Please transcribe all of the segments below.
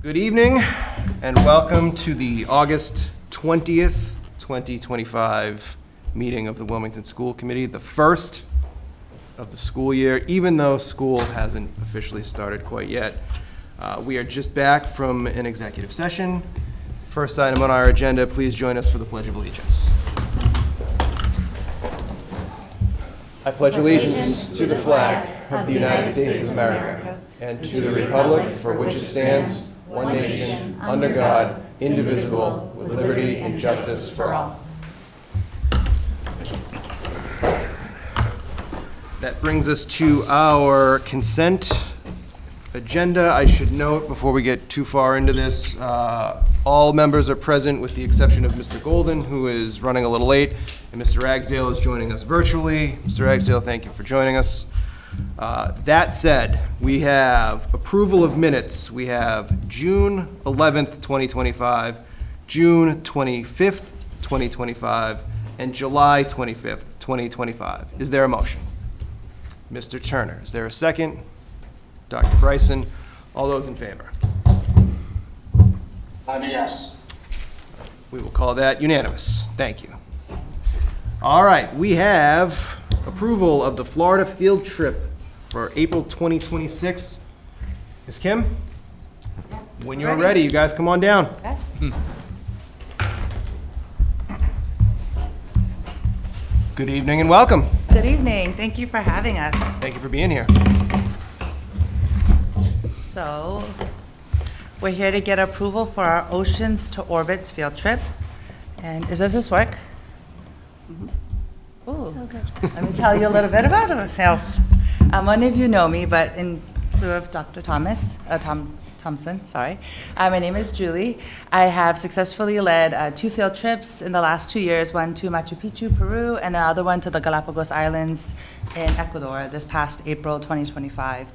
Good evening and welcome to the August 20th, 2025 meeting of the Wilmington School Committee, the first of the school year, even though school hasn't officially started quite yet. We are just back from an executive session. First item on our agenda, please join us for the Pledge of Allegiance. I pledge allegiance to the flag of the United States of America and to the republic for which it stands, one nation, under God, indivisible, with liberty and justice for all. That brings us to our consent agenda. I should note, before we get too far into this, all members are present with the exception of Mr. Golden, who is running a little late, and Mr. Ragsdale is joining us virtually. Mr. Ragsdale, thank you for joining us. That said, we have approval of minutes. We have June 11th, 2025, June 25th, 2025, and July 25th, 2025. Is there a motion? Mr. Turner, is there a second? Dr. Bryson, all those in favor? Yes. We will call that unanimous. Thank you. All right, we have approval of the Florida field trip for April 2026. Ms. Kim? When you're ready, you guys come on down. Yes. Good evening and welcome. Good evening. Thank you for having us. Thank you for being here. So, we're here to get approval for our Oceans to Orbits field trip. And does this work? Ooh. Oh, good. Let me tell you a little bit about myself. Many of you know me, but in lieu of Dr. Thompson, sorry. My name is Julie. I have successfully led 2 field trips in the last 2 years, one to Machu Picchu, Peru, and another one to the Galapagos Islands in Ecuador this past April 2025.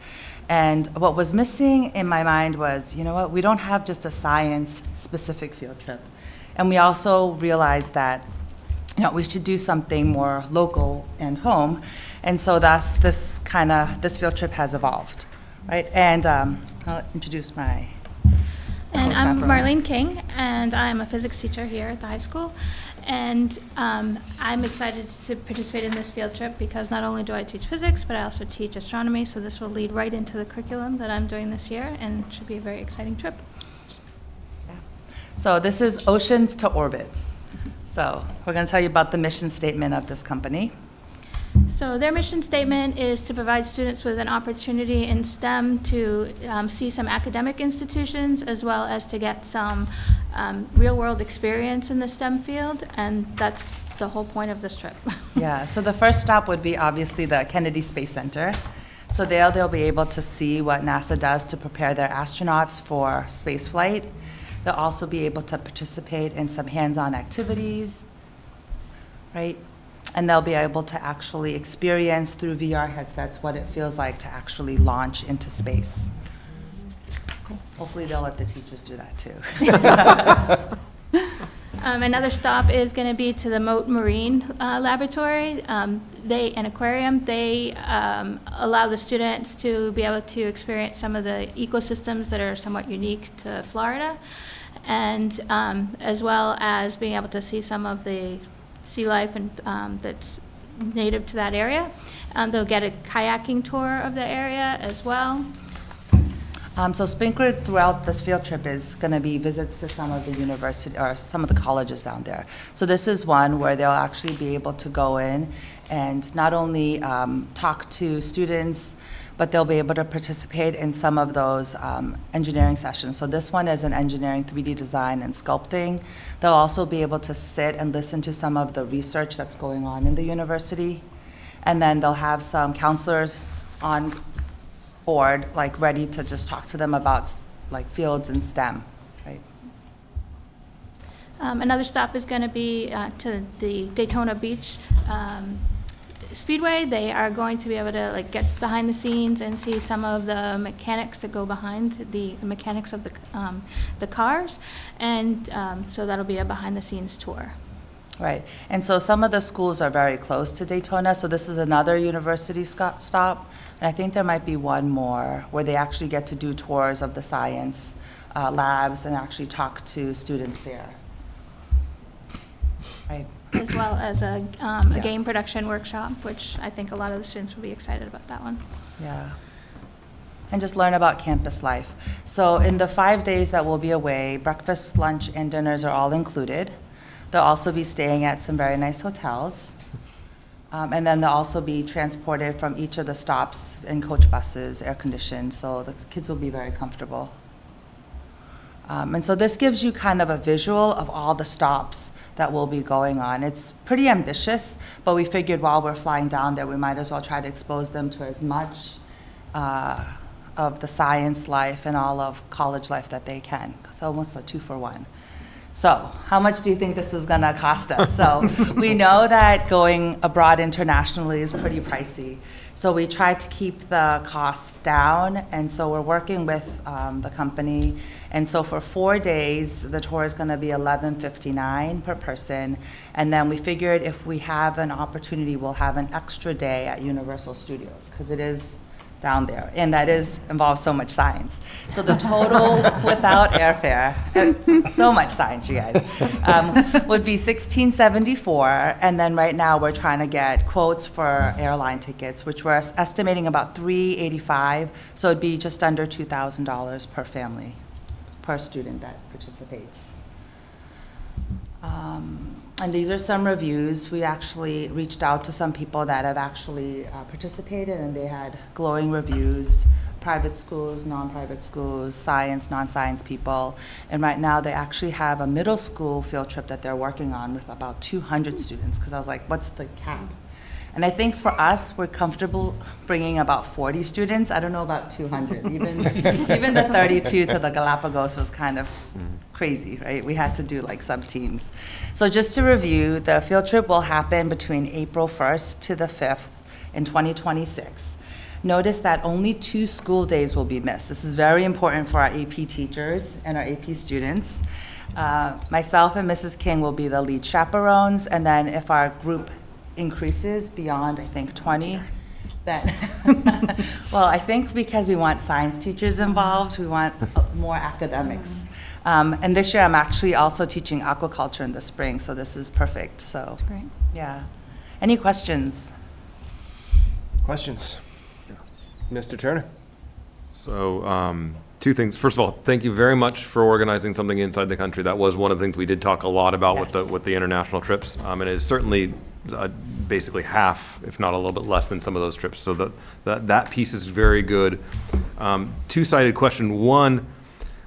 And what was missing in my mind was, you know what, we don't have just a science-specific field trip. And we also realized that, you know, we should do something more local and home. And so that's this field trip has evolved, right? And I'll introduce my And I'm co-chaperone. Marlene King, and I'm a physics teacher here at the high school. And I'm excited to participate in this field trip because not only do I teach physics, but I also teach astronomy. So this will lead right into the curriculum that I'm doing this year, and should be a very exciting trip. Yeah. So this is Oceans to Orbits. So we're going to tell you about the mission statement of this company. So their mission statement is to provide students with an opportunity in STEM to see some academic institutions, as well as to get some real-world experience in the STEM field, and that's the whole point of this trip. Yeah, so the first stop would be obviously the Kennedy Space Center. So they'll be able to see what NASA does to prepare their astronauts for space flight. They'll also be able to participate in some hands-on activities, right? And they'll be able to actually experience through VR headsets what it feels like to actually launch into space. Hopefully they'll let the teachers do that too. Another stop is going to be to the Moat Marine Laboratory. An aquarium. They allow the students to be able to experience some of the ecosystems that are somewhat unique to Florida, and as well as being able to see some of the sea life and that's native to that area. They'll get a kayaking tour of the area as well. So sprinkled throughout this field trip is going to be visits to some of the university or some of the colleges down there. So this is one where they'll actually be able to go in and not only talk to students, but they'll be able to participate in some of those engineering sessions. So this one is an engineering 3D design and sculpting. They'll also be able to sit and listen to some of the research that's going on in the university. And then they'll have some counselors on board, like ready to just talk to them about like fields in STEM, right? Another stop is going to be to the Daytona Beach Speedway. They are going to be able to get behind the scenes and see some of the mechanics that go behind the mechanics of the cars, and so that'll be a behind the scenes tour. Right, and so some of the schools are very close to Daytona, so this is another university stop, and I think there might be one more where they actually get to do tours of the science labs and actually talk to students there. Right. As well as a Yeah. game production workshop, which I think a lot of the students will be excited about that one. Yeah. And just learn about campus life. So in the 5 days that we'll be away, breakfast, lunch, and dinners are all included. They'll also be staying at some very nice hotels. And then they'll also be transported from each of the stops in coach buses, air-conditioned, so the kids will be very comfortable. And so this gives you kind of a visual of all the stops that will be going on. It's pretty ambitious, but we figured while we're flying down there, we might as well try to expose them to as much of the science life and all of college life that they can. So almost a 2-for-1. So how much do you think this is going to cost us? So we know that going abroad internationally is pretty pricey. So we try to keep the costs down, and so we're working with the company. And so for 4 days, the tour is going to be $11.59 per person. And then we figured if we have an opportunity, we'll have an extra day at Universal Studios, because it is down there, and that involves so much science. So the total without airfare, it's so much science, you guys, would be $16.74, and then right now we're trying to get quotes for airline tickets, which we're estimating about $385, so it'd be just under $2,000 per family, per student that participates. And these are some reviews. We actually reached out to some people that have actually participated, and they had glowing reviews, private schools, non-private schools, science, non-science people. And right now they actually have a middle school field trip that they're working on with about 200 students, because I was like, what's the cap? And I think for us, we're comfortable bringing about 40 students. I don't know about 200. Even the 32 to the Galapagos was kind of crazy, right? We had to do like sub-teams. So just to review, the field trip will happen between April 1st to the 5th in 2026. Notice that only 2 school days will be missed. This is very important for our AP teachers and our AP students. Myself and Mrs. King will be the lead chaperones, and then if our group increases beyond, I think, 20, then, well, I think because we want science teachers involved, we want more academics. And this year I'm actually also teaching aquaculture in the spring, so this is perfect, so. That's great. Yeah. Any questions? Questions? Mr. Turner? So, 2 things. First of all, thank you very much for organizing something inside the country. That was one of the things we did talk a lot about Yes. with the international trips. And it is certainly basically half, if not a little bit less than some of those trips. So that piece is very good. 2-sided question. One,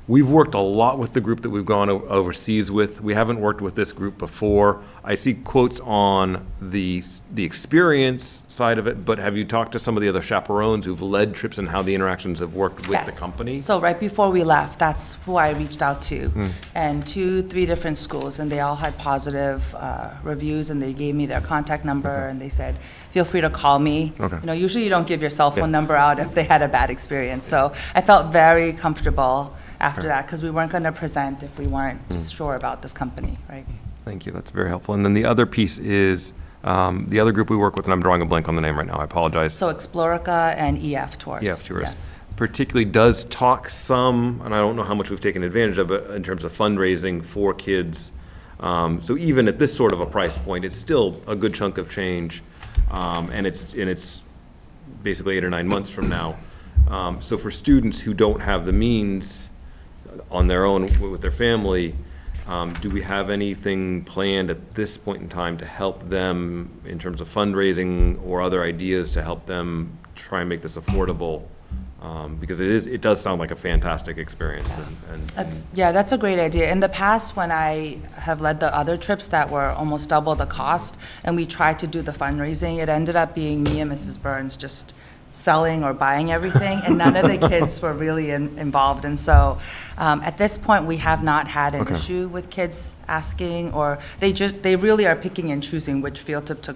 we've worked a lot with the group that we've gone overseas with. We haven't worked with this group before. I see quotes on the experience side of it, but have you talked to some of the other chaperones who've led trips and how the interactions have worked with the Yes. company? So right before we left, that's who I reached out to, and 3 different schools, and they all had positive reviews, and they gave me their contact number, and they said, feel free to call me. Okay. You know, usually you don't give your cell phone Yeah. number out if they had a bad experience. So I felt very comfortable after that, because we weren't going to present if we weren't sure about this company, right? Thank you, that's very helpful. And then the other piece is, the other group we work with, and I'm drawing a blank on the name right now, I apologize. So Explorica and EF Tours. EF Tours. Yes. Particularly does talk some, and I don't know how much we've taken advantage of it in terms of fundraising for kids. So even at this sort of a price point, it's still a good chunk of change. And it's basically 8 or 9 months from now. So for students who don't have the means on their own with their family, do we have anything planned at this point in time to help them in terms of fundraising or other ideas to help them try and make this affordable? Because it does sound like a fantastic experience. That's a great idea. In the past, when I have led the other trips that were almost double the cost, and we tried to do the fundraising, it ended up being me and Mrs. Burns just selling or buying everything, and none of the kids were really involved. And so at this point, we have not had an issue with kids asking, or they really are picking and choosing which field trip to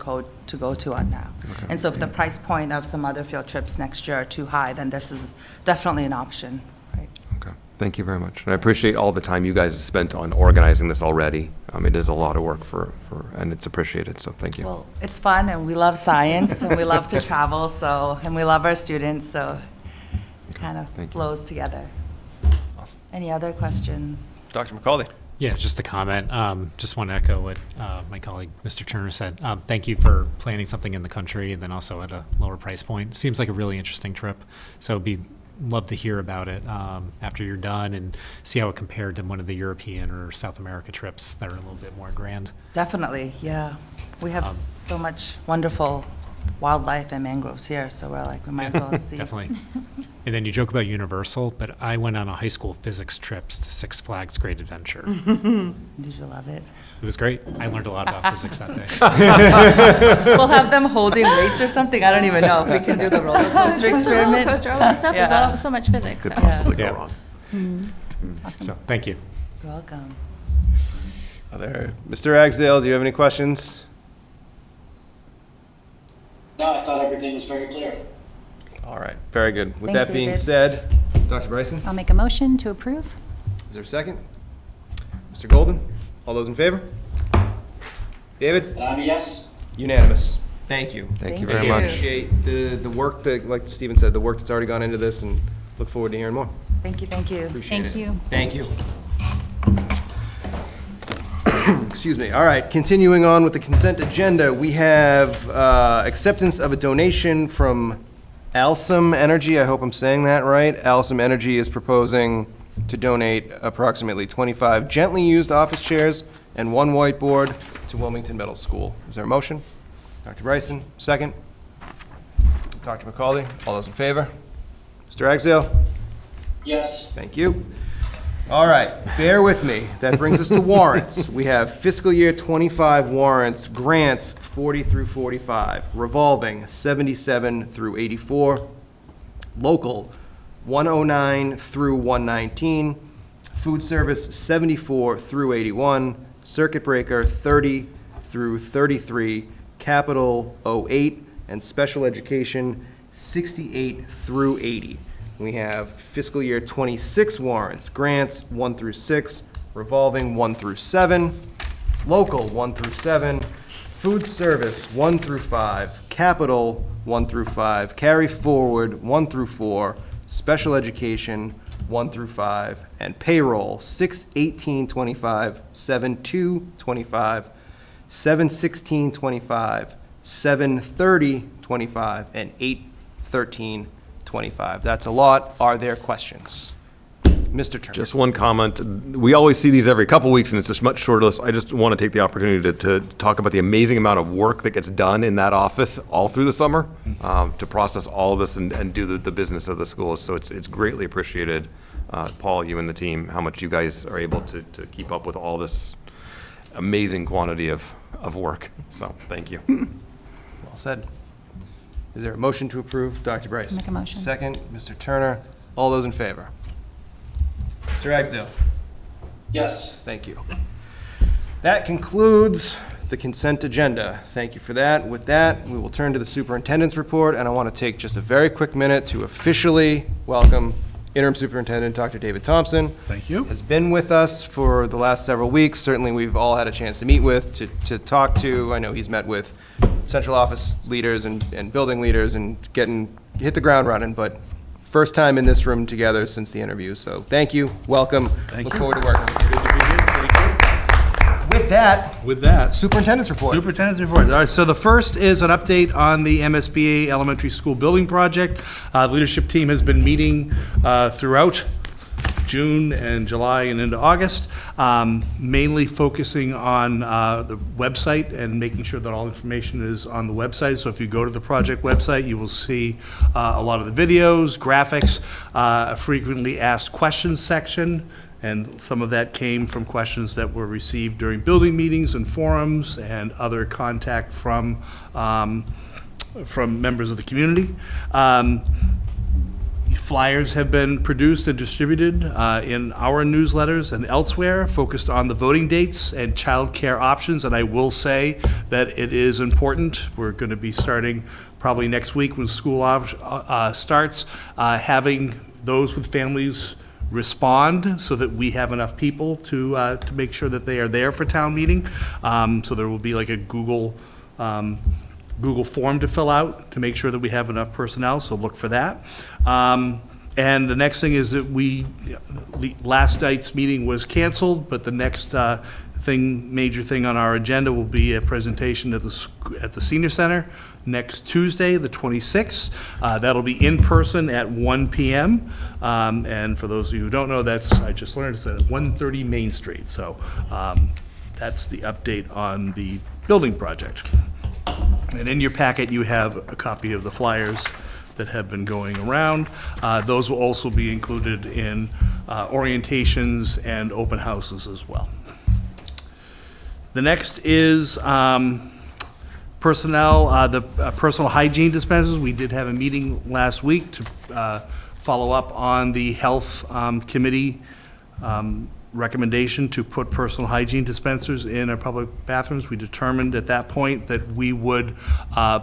go to on now. And so if the price point of some other field trips next year are too high, then this is definitely an option. Right. Okay, thank you very much. And I appreciate all the time you guys have spent on organizing this already. It is a lot of work and it's appreciated, so thank you. Well, it's fun, and we love science, and we love to travel, and we love our students, so it kind of Thank you. flows together. Any other questions? Dr. McCauley? Yeah, just a comment. Just want to echo what my colleague, Mr. Turner, said. Thank you for planning something in the country and then also at a lower price point. Seems like a really interesting trip. So love to hear about it after you're done and see how it compared to one of the European or South America trips that are a little bit more grand. Definitely, yeah. We have so much wonderful wildlife and mangroves here, so we're like, we might as well see. Definitely. And then you joke about Universal, but I went on a high school physics trips to Six Flags Great Adventure. Did you love it? It was great. I learned a lot about physics that day. We'll have them holding weights or something. I don't even know if we can do the roller coaster Roller experiment. coaster, all that stuff is Yeah. all so much physics. Could so. possibly go Yeah. wrong. It's awesome. So, thank you. You're welcome. Mr. Ragsdale, do you have any questions? No, I thought everything was very clear. All right, very good. With Thanks, that being David. said, Dr. Bryson, I'll make a motion to approve. is there a second? Mr. Golden, all those in favor? David? And I'm a yes. Unanimous. Thank you. Thank you very you. much. Appreciate the work that, like Stephen said, the work that's already gone into this, and look forward to hearing more. Thank you. Appreciate it. Thank you. Thank you. Excuse me. All right, continuing on with the consent agenda, we have acceptance of a donation from Alsum Energy. I hope I'm saying that right. Alsum Energy is proposing to donate approximately 25 gently used office chairs and one whiteboard to Wilmington Middle School. Is there a motion? Dr. Bryson, second. Dr. McCauley, all those in favor? Mr. Ragsdale? Yes. Thank you. All right, bear with me. That brings us to warrants. We have fiscal year '25 warrants, grants 40 through 45, revolving 77 through 84, local 109 through 119, food service 74 through 81, circuit breaker 30 through 33, capital 08, and special education 68 through 80. We have fiscal year '26 warrants, grants 1 through 6, revolving 1 through 7, local 1 through 7, food service 1 through 5, capital 1 through 5, carry forward 1 through 4, special education 1 through 5, and payroll 6/18/25, 7/2/25, 7/16/25, 7/30/25, and 8/13/25. That's a lot. Are there questions? Mr. Turner. Just one comment. We always see these every couple weeks, and it's a much shorter list. I just want to take the opportunity to talk about the amazing amount of work that gets done in that office all through the summer to process all of this and do the business of the schools. So it's greatly appreciated, Paul, you and the team, how much you guys are able to keep up with all this amazing quantity of work. So thank you. Well said. Is there a motion to approve? Dr. Bryce. Make a motion. Second, Mr. Turner. All those in favor? Mr. Ragsdale. Yes. Thank you. That concludes the consent agenda. Thank you for that. With that, we will turn to the superintendent's report, and I want to take just a very quick minute to officially welcome Interim Superintendent Dr. David Thompson. Thank you. Has been with us for the last several weeks. Certainly, we've all had a chance to meet with, to talk to. I know he's met with central office leaders and building leaders and hit the ground running, but first time in this room together since the interview. So thank you, welcome. Thank Look you. forward to working with you. Good to be here. Thank you. With that, With that, superintendent's report. Superintendent's report. All right, so the first is an update on the MSBA Elementary School Building Project. The leadership team has been meeting throughout June and July and into August, mainly focusing on the website and making sure that all information is on the website. So if you go to the project website, you will see a lot of the videos, graphics, a frequently asked questions section, and some of that came from questions that were received during building meetings and forums and other contact from members of the community. Flyers have been produced and distributed in our newsletters and elsewhere, focused on the voting dates and childcare options. And I will say that it is important. We're going to be starting probably next week when school starts, having those with families respond so that we have enough people to make sure that they are there for town meeting. So there will be like a Google form to fill out to make sure that we have enough personnel, so look for that. And the next thing is that last night's meeting was canceled, but the next major thing on our agenda will be a presentation at the Senior Center next Tuesday, the 26th. That'll be in person at 1 p.m. And for those of you who don't know, I just learned, it's at 130 Main Street. So that's the update on the building project. And in your packet, you have a copy of the flyers that have been going around. Those will also be included in orientations and open houses as well. The next is personnel, the personal hygiene dispensers. We did have a meeting last week to follow up on the health committee recommendation to put personal hygiene dispensers in our public bathrooms. We determined at that point that we would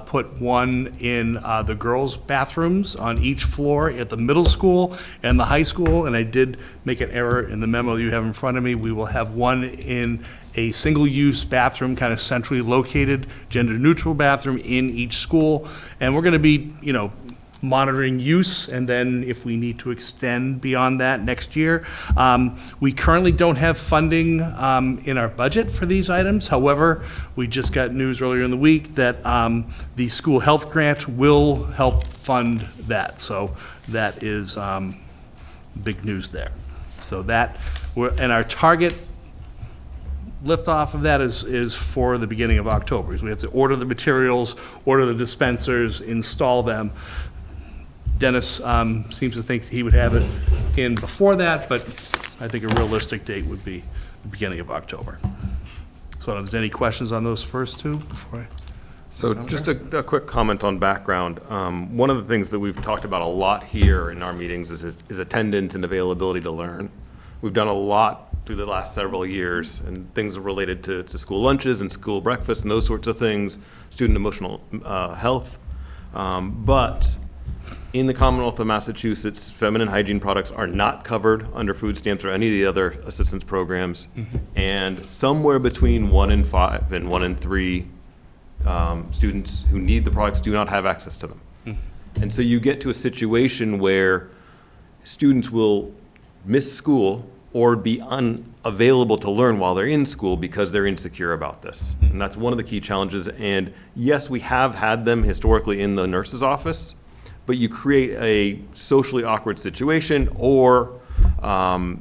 put one in the girls' bathrooms on each floor at the middle school and the high school, and I did make an error in the memo you have in front of me. We will have one in a single-use bathroom, kind of centrally located, gender-neutral bathroom in each school, and we're going to be, monitoring use, and then if we need to extend beyond that next year. We currently don't have funding in our budget for these items. However, we just got news earlier in the week that the school health grant will help fund that. So that is big news there. So and our target liftoff of that is for the beginning of October. Because we have to order the materials, order the dispensers, install them. Dennis seems to think he would have it in before that, but I think a realistic date would be the beginning of October. So if there's any questions on those first two before I... So just a quick comment on background. One of the things that we've talked about a lot here in our meetings is attendance and availability to learn. We've done a lot through the last several years, and things related to school lunches and school breakfast and those sorts of things, student emotional health. But in the Commonwealth of Massachusetts, feminine hygiene products are not covered under food stamps or any of the other assistance programs. Mm-hmm. And somewhere between 1 in 5 and 1 in 3 students who need the products do not have access to them. Mm-hmm. And so you get to a situation where students will miss school or be unavailable to learn while they're in school because they're insecure about this. Mm-hmm. And that's one of the key challenges. And yes, we have had them historically in the nurse's office, but you create a socially awkward situation or a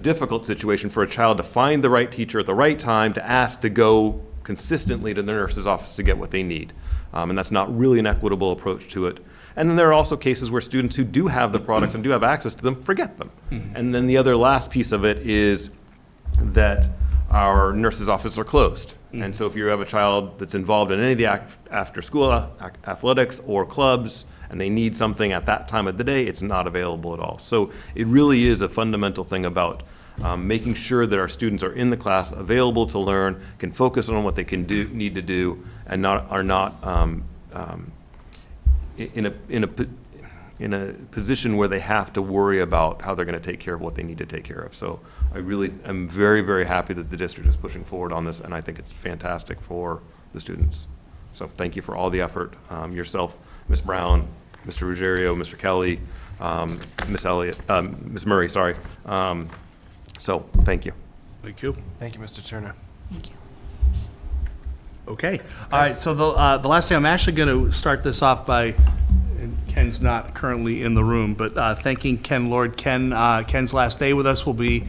difficult situation for a child to find the right teacher at the right time to ask to go consistently to the nurse's office to get what they need. And that's not really an equitable approach to it. And then there are also cases where students who do have the products and do have access to them forget them. Mm-hmm. And then the other last piece of it is that our nurse's offices are closed. Mm-hmm. And so if you have a child that's involved in any of the after-school athletics or clubs, and they need something at that time of the day, it's not available at all. So it really is a fundamental thing about making sure that our students are in the class, available to learn, can focus on what they need to do, and are not in a position where they have to worry about how they're going to take care of what they need to take care of. So I really am very, very happy that the district is pushing forward on this, and I think it's fantastic for the students. So thank you for all the effort, yourself, Ms. Brown, Mr. Ruggiero, Mr. Kelly, Ms. Murray, sorry. So thank you. Thank you. Thank you, Mr. Turner. Thank you. Okay. All right. So the last thing, I'm actually going to start this off by, and Ken's not currently in the room, but thanking Ken Lord. Ken's last day with us will be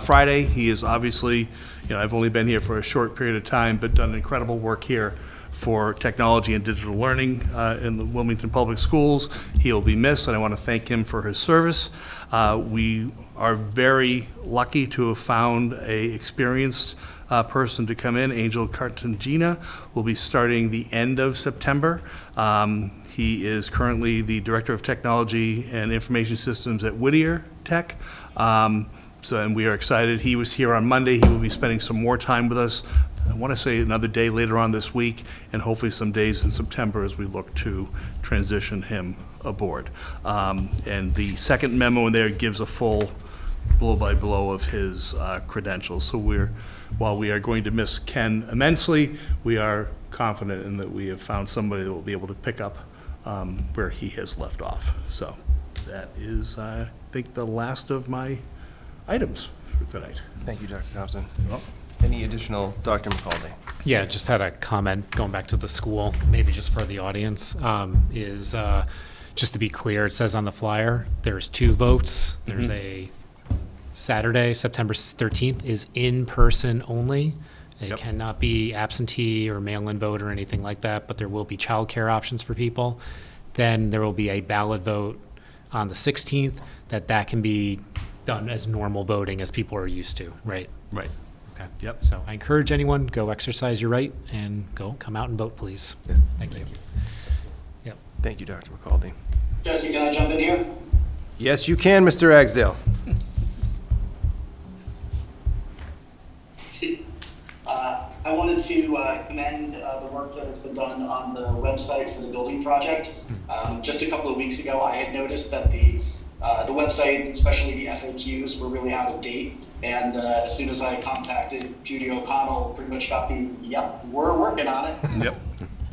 Friday. He is obviously, I've only been here for a short period of time, but done incredible work here for technology and digital learning in the Wilmington Public Schools. He'll be missed, and I want to thank him for his service. We are very lucky to have found a experienced person to come in. Angel Cartagena will be starting the end of September. He is currently the Director of Technology and Information Systems at Whittier Tech. And we are excited. He was here on Monday. He will be spending some more time with us. I want to say another day later on this week, and hopefully some days in September as we look to transition him aboard. And the second memo in there gives a full blow-by-blow of his credentials. So while we are going to miss Ken immensely, we are confident in that we have found somebody that will be able to pick up where he has left off. So that is, I think, the last of my items for tonight. Thank you, Dr. Thompson. Well, Any additional, Dr. McCaldy? Yeah, just had a comment going back to the school, maybe just for the audience, is just to be clear, it says on the flyer, there's 2 votes. There's a Saturday, September 13th is in person only. It Yep. cannot be absentee or mail-in vote or anything like that, but there will be childcare options for people. Then there will be a ballot vote on the 16th, that can be done as normal voting as people are used to, right? right. Okay. Yep. So I encourage anyone, go exercise your right and come out and vote, please. Yes. Thank you. Yep. Thank you, Dr. McCaldy. Jesse, can I jump in here? Yes, you can, Mr. Ragsdale. I wanted to commend the work that has been done on the website for the building project. Just a couple of weeks ago, I had noticed that the website, especially the FAQs, were really out of date. And as soon as I contacted Judy O'Connell, pretty much got yep, we're working on it. Yep.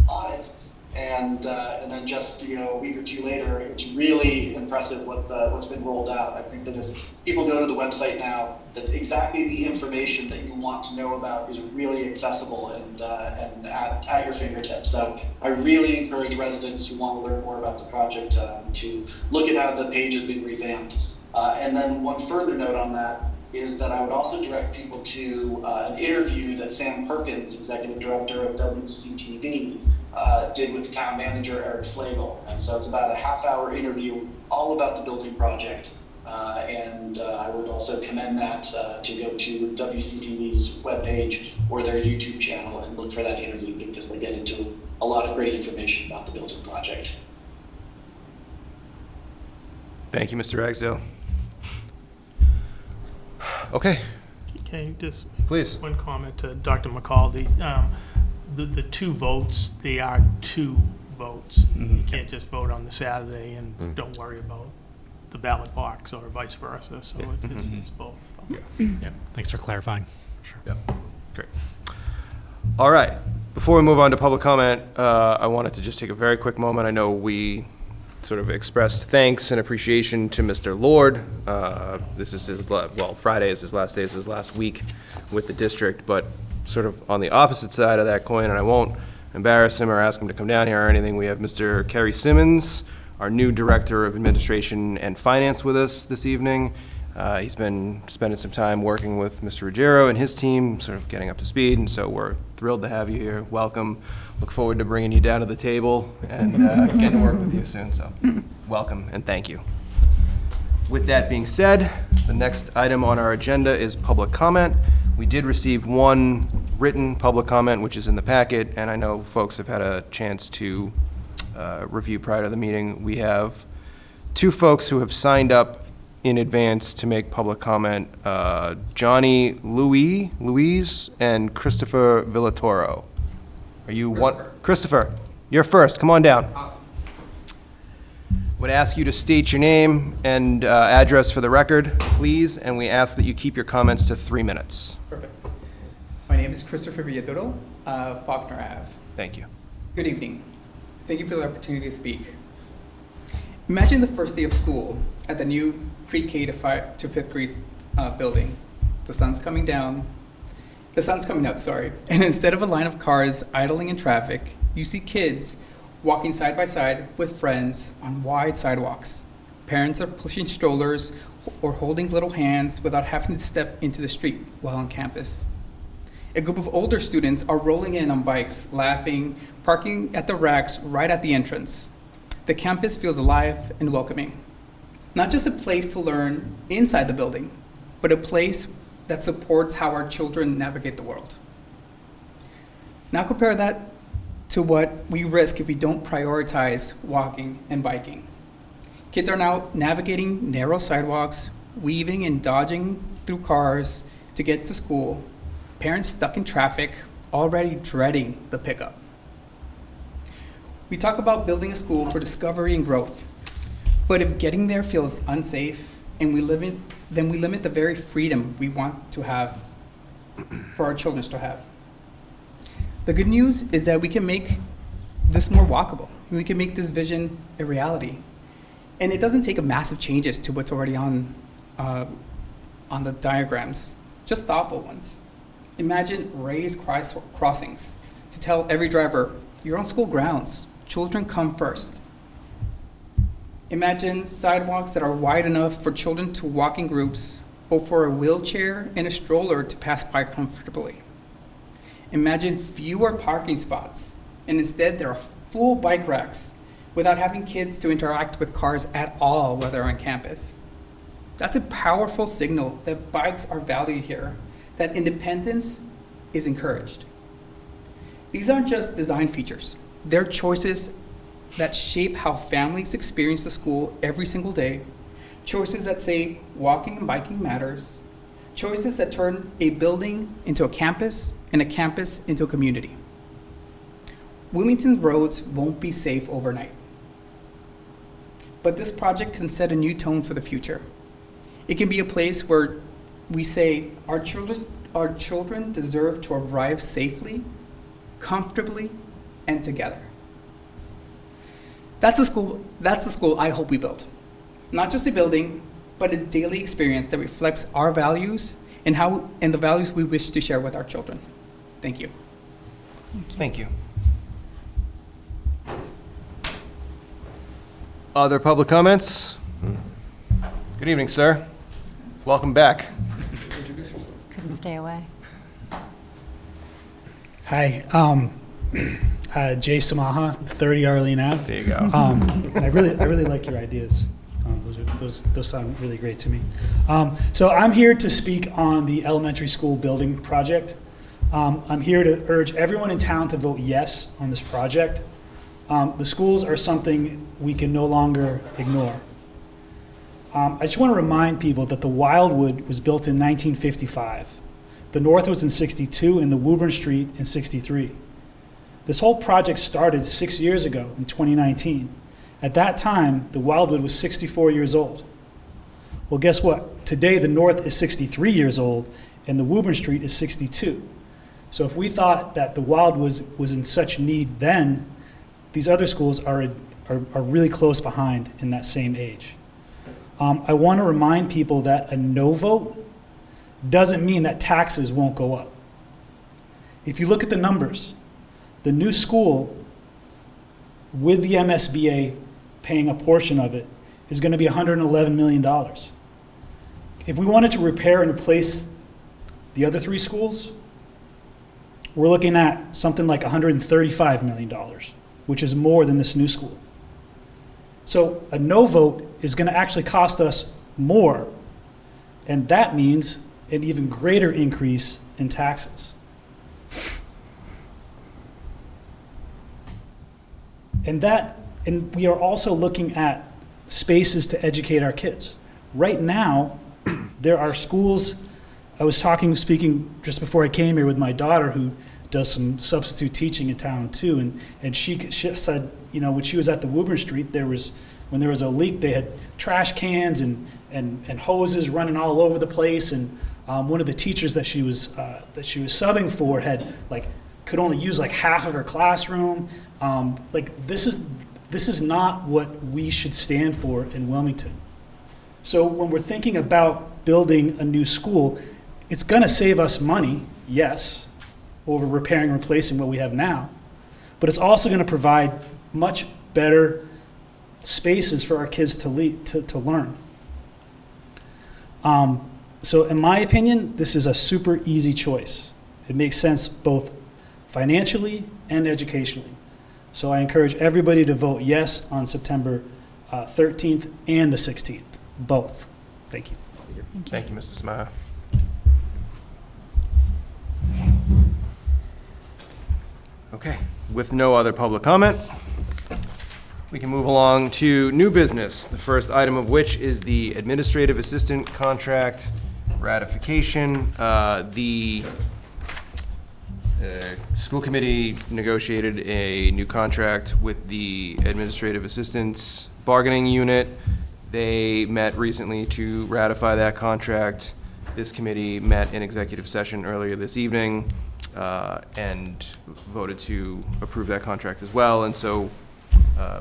On it. And then just, a week or 2 later, it's really impressive what's been rolled out. I think that if people go to the website now, that exactly the information that you want to know about is really accessible and at your fingertips. So I really encourage residents who want to learn more about the project to look at how the page has been revamped. And then one further note on that is that I would also direct people to an interview that Sam Perkins, Executive Director of WCTV, did with the town manager, Eric Slagle. And so it's about a half-hour interview all about the building project. And I would also commend that to go to WCTV's webpage or their YouTube channel and look for that interview, because they get into a lot of great information about the building project. Thank you, Mr. Ragsdale. Okay, Can you just, please. one comment to Dr. McCaldy? The 2 votes, they are 2 votes. You can't just vote on the Saturday and don't worry about the ballot box or vice versa, so it's both. Yeah. Thanks for clarifying. Yep, great. All right, before we move on to public comment, I wanted to just take a very quick moment. I know we sort of expressed thanks and appreciation to Mr. Lord. This is his, Friday is his last day, is his last week with the district, but sort of on the opposite side of that coin, and I won't embarrass him or ask him to come down here or anything, we have Mr. Kerry Simmons, our new Director of Administration and Finance, with us this evening. He's been spending some time working with Mr. Ruggiero and his team, sort of getting up to speed, and so we're thrilled to have you here. Welcome. Look forward to bringing you down to the table and getting to work with you soon, so welcome and thank you. With that being said, the next item on our agenda is public comment. We did receive 1 written public comment, which is in the packet, and I know folks have had a chance to review prior to the meeting. We have 2 folks who have signed up in advance to make public comment, Johnny Louise and Christopher Villatoro. Are you one? Christopher, you're first. Come on down. Awesome. Would ask you to state your name and address for the record, please, and we ask that you keep your comments to 3 minutes. Perfect. My name is Christopher Villatoro, Faulkner Ave. Thank you. Good evening. Thank you for the opportunity to speak. Imagine the first day of school at the new pre-K to 5th grade building. The sun's coming up, sorry. And instead of a line of cars idling in traffic, you see kids walking side by side with friends on wide sidewalks. Parents are pushing strollers or holding little hands without having to step into the street while on campus. A group of older students are rolling in on bikes, laughing, parking at the racks right at the entrance. The campus feels alive and welcoming. Not just a place to learn inside the building, but a place that supports how our children navigate the world. Now compare that to what we risk if we don't prioritize walking and biking. Kids are now navigating narrow sidewalks, weaving and dodging through cars to get to school. Parents stuck in traffic, already dreading the pickup. We talk about building a school for discovery and growth, but if getting there feels unsafe and then we limit the very freedom we want to have for our children to have. The good news is that we can make this more walkable. We can make this vision a reality. And it doesn't take a massive changes to what's already on the diagrams, just thoughtful ones. Imagine raised crossings to tell every driver, you're on school grounds, children come first. Imagine sidewalks that are wide enough for children to walk in groups or for a wheelchair and a stroller to pass by comfortably. Imagine fewer parking spots, and instead there are full bike racks without having kids to interact with cars at all while they're on campus. That's a powerful signal that bikes are valued here, that independence is encouraged. These aren't just design features. They're choices that shape how families experience the school every single day, choices that say walking and biking matters, choices that turn a building into a campus and a campus into a community. Wilmington's roads won't be safe overnight, but this project can set a new tone for the future. It can be a place where we say our children deserve to arrive safely, comfortably, and together. That's the school I hope we build. Not just a building, but a daily experience that reflects our values and the values we wish to share with our children. Thank you. Thank you. Other public comments? Good evening, sir. Welcome back. Couldn't stay away. Hi, Jay Samaha, 30 Arlene Ave. There you go. I really like your ideas. Those sound really great to me. So I'm here to speak on the elementary school building project. I'm here to urge everyone in town to vote yes on this project. The schools are something we can no longer ignore. I just want to remind people that the Wildwood was built in 1955. The North was in 62 and the Woburn Street in 63. This whole project started 6 years ago in 2019. At that time, the Wildwood was 64 years old. Well, guess what? Today, the North is 63 years old and the Woburn Street is 62. So if we thought that the Wildwood was in such need then, these other schools are really close behind in that same age. I want to remind people that a no vote doesn't mean that taxes won't go up. If you look at the numbers, the new school with the MSBA paying a portion of it is going to be $111 million. If we wanted to repair and replace the other three schools, we're looking at something like $135 million, which is more than this new school. So a no vote is going to actually cost us more, and that means an even greater increase in taxes. And we are also looking at spaces to educate our kids. Right now, there are schools. I was speaking just before I came here with my daughter who does some substitute teaching in town too, and she said, you know, when she was at the Woburn Street, when there was a leak, they had trash cans and hoses running all over the place, and one of the teachers that she was subbing for could only use half of her classroom. This is not what we should stand for in Wilmington. So when we're thinking about building a new school, it's going to save us money, yes, over repairing and replacing what we have now, but it's also going to provide much better spaces for our kids to learn. So in my opinion, this is a super easy choice. It makes sense both financially and educationally. So I encourage everybody to vote yes on September 13th and the 16th, both. Thank you. Thank you, Mr. Smile. Okay, with no other public comment, we can move along to new business, the first item of which is the administrative assistant contract ratification. The school committee negotiated a new contract with the administrative assistants bargaining unit. They met recently to ratify that contract. This committee met in executive session earlier this evening and voted to approve that contract as well. And so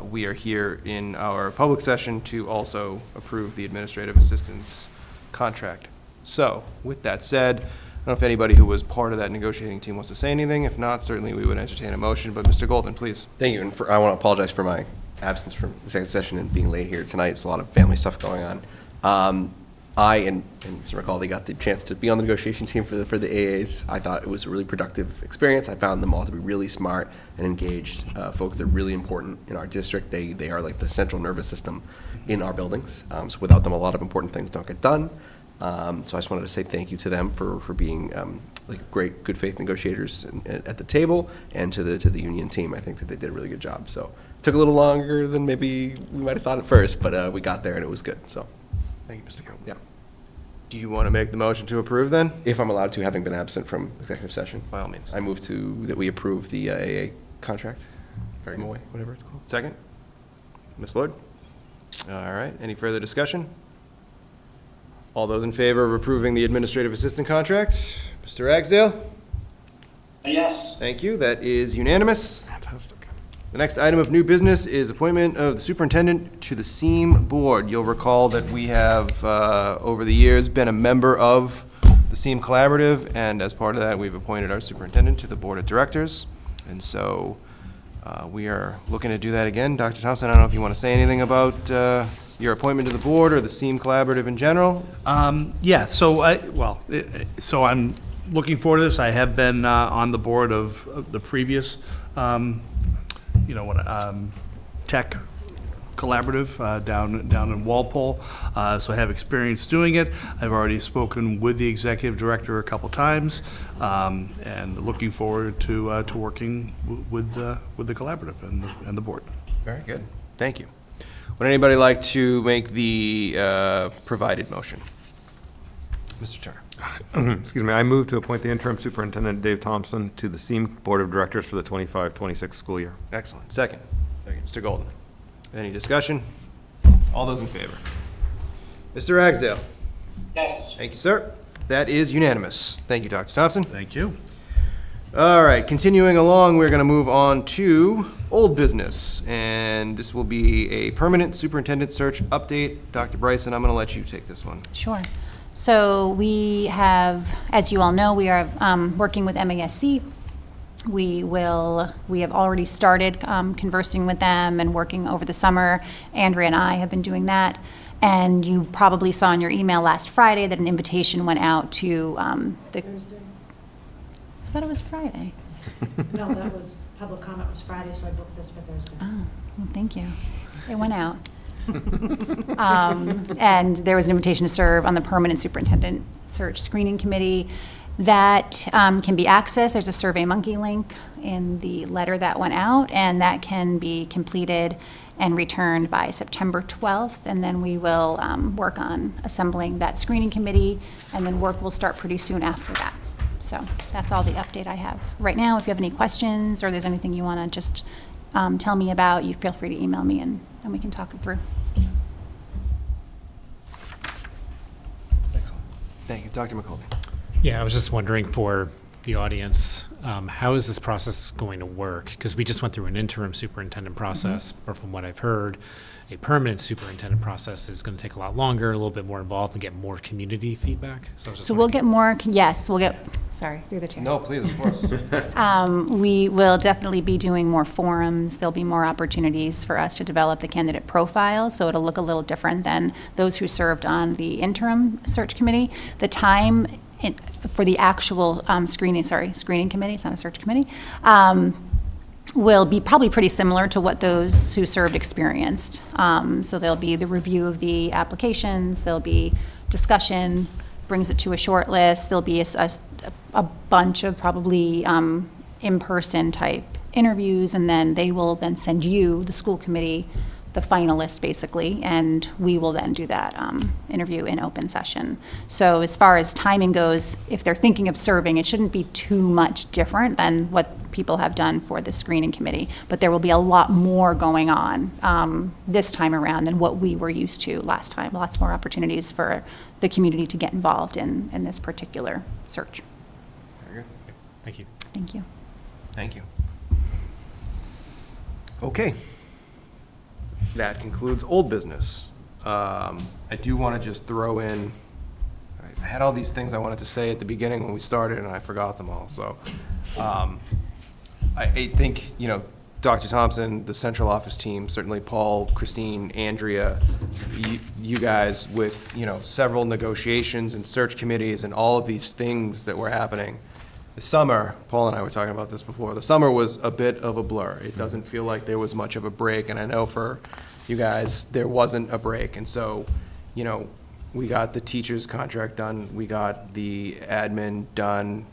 we are here in our public session to also approve the administrative assistant's contract. So, with that said, I don't know if anybody who was part of that negotiating team wants to say anything. If not, certainly we would entertain a motion, but Mr. Golden, please. Thank you, and I want to apologize for my absence from executive session and being late here tonight. It's a lot of family stuff going on. I and Mr. McCauley got the chance to be on the negotiation team for the AAs. I thought it was a really productive experience. I found them all to be really smart and engaged folks. They're really important in our district. They are like the central nervous system in our buildings. So without them, a lot of important things don't get done. So I just wanted to say thank you to them for being like great, good faith negotiators at the table, and to the union team. I think that they did a really good job. So it took a little longer than maybe we might have thought at first, but we got there and it was good. So Thank you, Mr. Golden. yeah. Do you want to make the motion to approve then? If I'm allowed to, having been absent from executive session, By all means. I move that we approve the AA contract. Very MOA, good. whatever it's called. Second? Ms. Lord? All right, any further discussion? All those in favor of approving the administrative assistant contract? Mr. Ragsdale? Yes. Thank you, that is unanimous. Fantastic. The next item of new business is appointment of the superintendent to the SEAM board. You'll recall that we have, over the years, been a member of the SEAM Collaborative, and as part of that, we've appointed our superintendent to the board of directors. And so we are looking to do that again. Dr. Thompson, I don't know if you want to say anything about your appointment to the board or the SEAM Collaborative in general? Yeah, so so I'm looking forward to this. I have been on the board of the previous, tech collaborative down in Walpole, so I have experience doing it. I've already spoken with the executive director a couple times, and looking forward to working with the collaborative and the board. Very good, thank you. Would anybody like to make the provided motion? Mr. Turner. Excuse me, I move to appoint the interim superintendent, Dave Thompson, to the SEAM Board of Directors for the 25-26 school year. Excellent. Second. Mr. Golden. Any discussion? All those in favor? Mr. Ragsdale. Yes. Thank you, sir. That is unanimous. Thank you, Dr. Thompson. Thank you. All right, continuing along, we're going to move on to old business, and this will be a permanent superintendent search update. Dr. Bryson, I'm going to let you take this one. Sure. So we have, as you all know, we are working with MASC. We have already started conversing with them and working over the summer. Andrea and I have been doing that. And you probably saw in your email last Friday that an invitation went out to Thursday. I thought it was Friday. No, that was, public comment was Friday, so I booked this for Thursday. Oh, well, thank you. It went out. And there was an invitation to serve on the permanent superintendent search screening committee. That can be accessed. There's a SurveyMonkey link in the letter that went out, and that can be completed and returned by September 12th. And then we will work on assembling that screening committee, and then work will start pretty soon after that. So that's all the update I have right now. If you have any questions or there's anything you want to just tell me about, you feel free to email me and we can talk it through. Excellent. Thank you. Dr. McCauley. Yeah, I was just wondering for the audience, how is this process going to work? Because we just went through an interim superintendent process, or from what I've heard, a permanent superintendent process is going to take a lot longer, a little bit more involved, and get more community feedback. So, I was just So we'll wondering- get more, yes, we'll get, sorry, through the chair. No, please, of course. We will definitely be doing more forums. There'll be more opportunities for us to develop the candidate profile, so it'll look a little different than those who served on the interim search committee. The time for the actual screening committee, it's not a search committee, will be probably pretty similar to what those who served experienced. So there'll be the review of the applications, there'll be discussion, brings it to a short list, there'll be a bunch of probably in-person type interviews, and then they will then send you, the school committee, the finalist basically, and we will then do that interview in open session. So as far as timing goes, if they're thinking of serving, it shouldn't be too much different than what people have done for the screening committee, but there will be a lot more going on this time around than what we were used to last time. Lots more opportunities for the community to get involved in this particular search. Very good. Thank you. Thank you. Thank you. Okay. that concludes old business. I do want to just throw in, I had all these things I wanted to say at the beginning when we started, and I forgot them all, so. I think, Dr. Thompson, the central office team, certainly Paul, Christine, Andrea, you guys with, several negotiations and search committees and all of these things that were happening. The summer, Paul and I were talking about this before, the summer was a bit of a blur. It doesn't feel like there was much of a break, and I know for you guys, there wasn't a break. And so, we got the teacher's contract done, we got the admin done,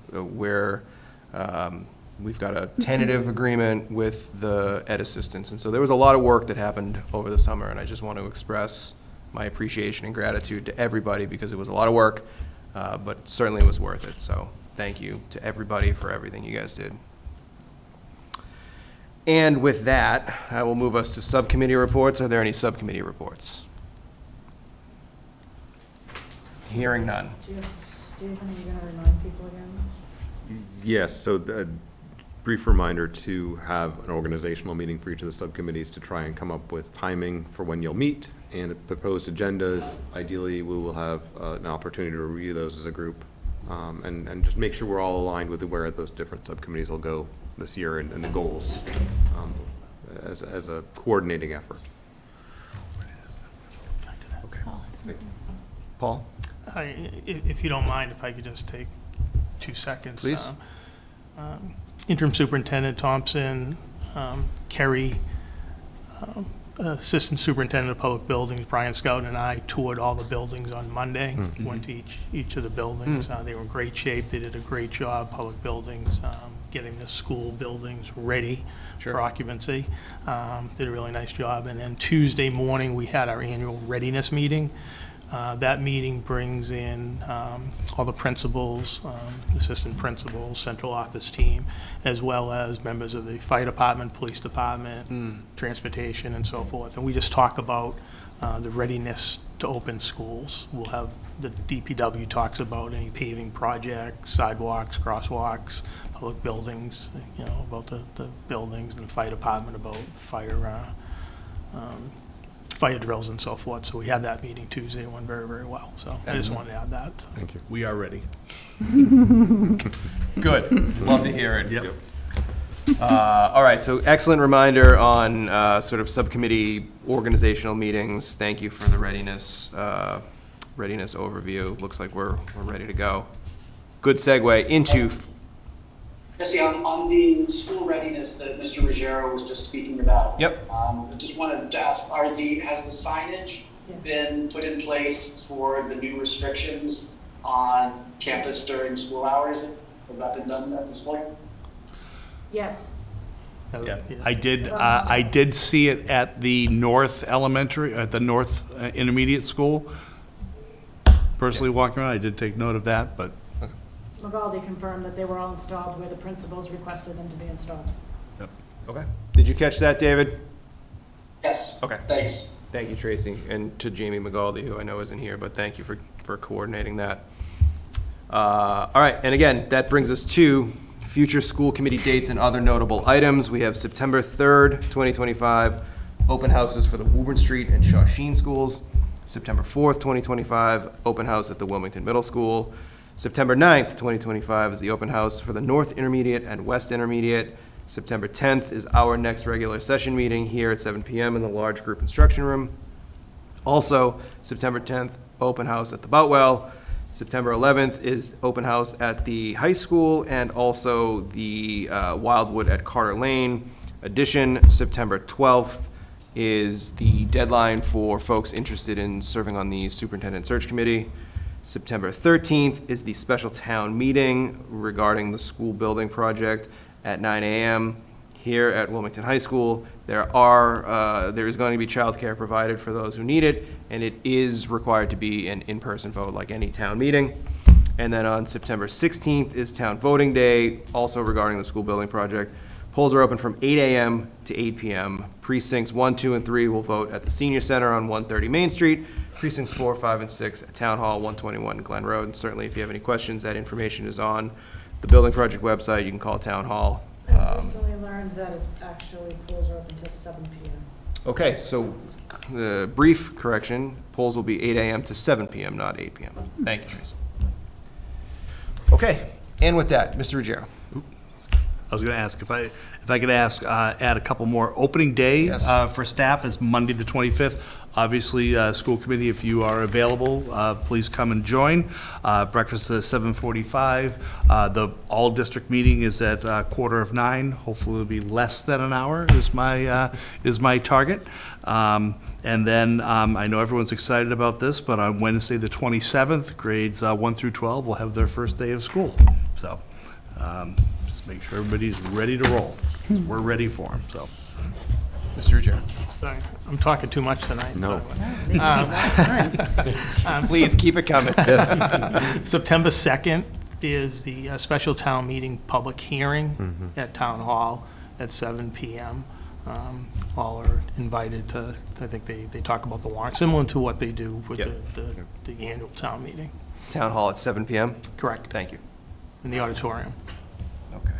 we've got a tentative agreement with the ed assistants. And so there was a lot of work that happened over the summer, and I just want to express my appreciation and gratitude to everybody because it was a lot of work, but certainly it was worth it. So thank you to everybody for everything you guys did. And with that, I will move us to subcommittee reports. Are there any subcommittee reports? Hearing none. Stephen, are you going to remind people again? Yes, so a brief reminder to have an organizational meeting for each of the subcommittees to try and come up with timing for when you'll meet and proposed agendas. Ideally, we will have an opportunity to review those as a group and just make sure we're all aligned with where those different subcommittees will go this year and the goals as a coordinating effort. Okay. Paul? If you don't mind, if I could just take 2 seconds. Please. Interim Superintendent Thompson, Kerry, Assistant Superintendent of Public Buildings, Brian Scouten, and I toured all the buildings on Monday. Went to each of the buildings. They were in great shape. They did a great job, public buildings, getting the school buildings ready for occupancy. Did a really nice job. And then Tuesday morning, we had our annual readiness meeting. That meeting brings in all the principals, assistant principals, central office team, as well as members of the fire department, police department, transportation, and so forth. And we just talk about the readiness to open schools. We'll have the DPW talks about any paving projects, sidewalks, crosswalks, public buildings, about the buildings, and the fire department about fire drills and so forth. So we had that meeting Tuesday. It went very, very well. So I just wanted to add that. So. Thank you. We are ready. Good. Love to hear it. Yep. All right, so excellent reminder on sort of subcommittee organizational meetings. Thank you for the readiness overview. Looks like we're ready to go. Good segue into... Jesse, on the school readiness that Mr. Ruggiero was just speaking about. Yep. I just wanted to ask, has the signage been put in place for the new restrictions on campus during school hours? Has that been done at this point? Yes. Yeah. I did see it at the North Elementary, at the North Intermediate School. Personally walking around, I did take note of that, but. Magaldi confirmed that they were all installed where the principals requested them to be installed. Yep. Okay. Did you catch that, David? Yes. Okay. Thanks. Thank you, Tracy, and to Jamie McGaldy, who I know isn't here, but thank you for coordinating that. All right, and again, that brings us to future school committee dates and other notable items. We have September 3rd, 2025, open houses for the Woburn Street and Shawsheen schools. September 4th, 2025, open house at the Wilmington Middle School. September 9th, 2025 is the open house for the North Intermediate and West Intermediate. September 10th is our next regular session meeting here at 7 p.m. in the large group instruction room. Also, September 10th, open house at the Boutwell. September 11th is open house at the high school and also the Wildwood at Carter Lane. Addition, September 12th is the deadline for folks interested in serving on the superintendent search committee. September 13th is the special town meeting regarding the school building project at 9 a.m. here at Wilmington High School. There is going to be childcare provided for those who need it, and it is required to be an in-person vote like any town meeting. And then on September 16th is town voting day, also regarding the school building project. Polls are open from 8 a.m. to 8 p.m. Precincts 1, 2, and 3 will vote at the Senior Center on 130 Main Street. Precincts 4, 5, and 6 at Town Hall, 121 Glen Road. And certainly, if you have any questions, that information is on the building project website. You can call Town Hall. I recently learned that it actually polls are open until 7 p.m. Okay, so brief correction, polls will be 8 a.m. to 7 p.m., not 8 p.m. Thank you, Tracy. Okay, and with that, Mr. Ruggiero. I was going to ask if I could ask, add a couple more. Opening day Yes. for staff is Monday, the 25th. Obviously, school committee, if you are available, please come and join. Breakfast is at 7:45. The all-district meeting is at 8:45. Hopefully, it'll be less than an hour is my target. And then I know everyone's excited about this, but on Wednesday, the 27th, grades 1 through 12 will have their first day of school. So just make sure everybody's ready to roll. We're ready for them, so. Mr. Ruggiero. Sorry, I'm talking too much tonight. No. Please keep it coming. September 2nd is the special town meeting public hearing at Town Hall at 7 PM. All are invited to, I think they talk about the warrant, similar to what they do with the annual town meeting. Town Hall at 7 p.m.? Correct, Thank you. in the auditorium. Okay.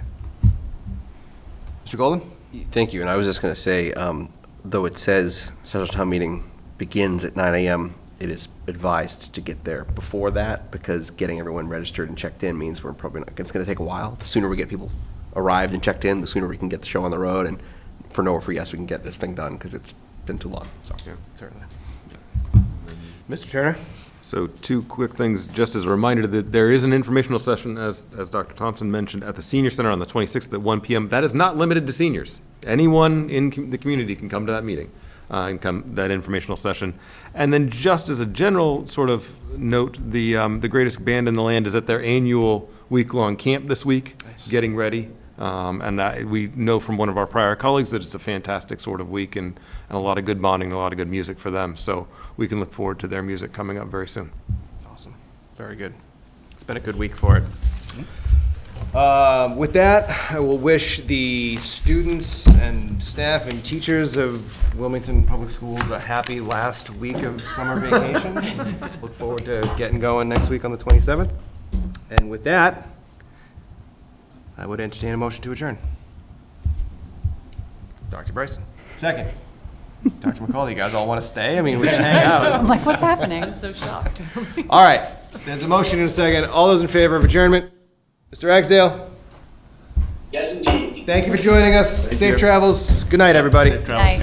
Mr. Golden? Thank you, and I was just going to say, though it says special town meeting begins at 9 a.m., it is advised to get there before that, because getting everyone registered and checked in means we're probably not, it's going to take a while. The sooner we get people arrived and checked in, the sooner we can get the show on the road, and for no or for yes, we can get this thing done, because it's been too long, so. Yeah, certainly. Mr. Turner? So two quick things, just as a reminder that there is an informational session, as Dr. Thompson mentioned, at the Senior Center on the 26th at 1 p.m. That is not limited to seniors. Anyone in the community can come to that meeting, and come that informational session. And then just as a general sort of note, the greatest band in the land is at their annual week-long camp this week, getting ready. We know from one of our prior colleagues that it's a fantastic sort of week and a lot of good bonding, and a lot of good music for them. So we can look forward to their music coming up very soon. Awesome. Very good. It's been a good week for it. With that, I will wish the students and staff and teachers of Wilmington Public Schools a happy last week of summer vacation. Look forward to getting going next week on the 27th. And with that, I would entertain a motion to adjourn. Dr. Bryson. Second. Dr. McCauley, you guys all want to stay? I mean, we can hang out. I'm like, what's happening? I'm so shocked. All right. There's a motion and a second. All those in favor of adjournment? Mr. Ragsdale? Yes, indeed. Thank you for joining us. Safe travels. Good night, everybody. Night.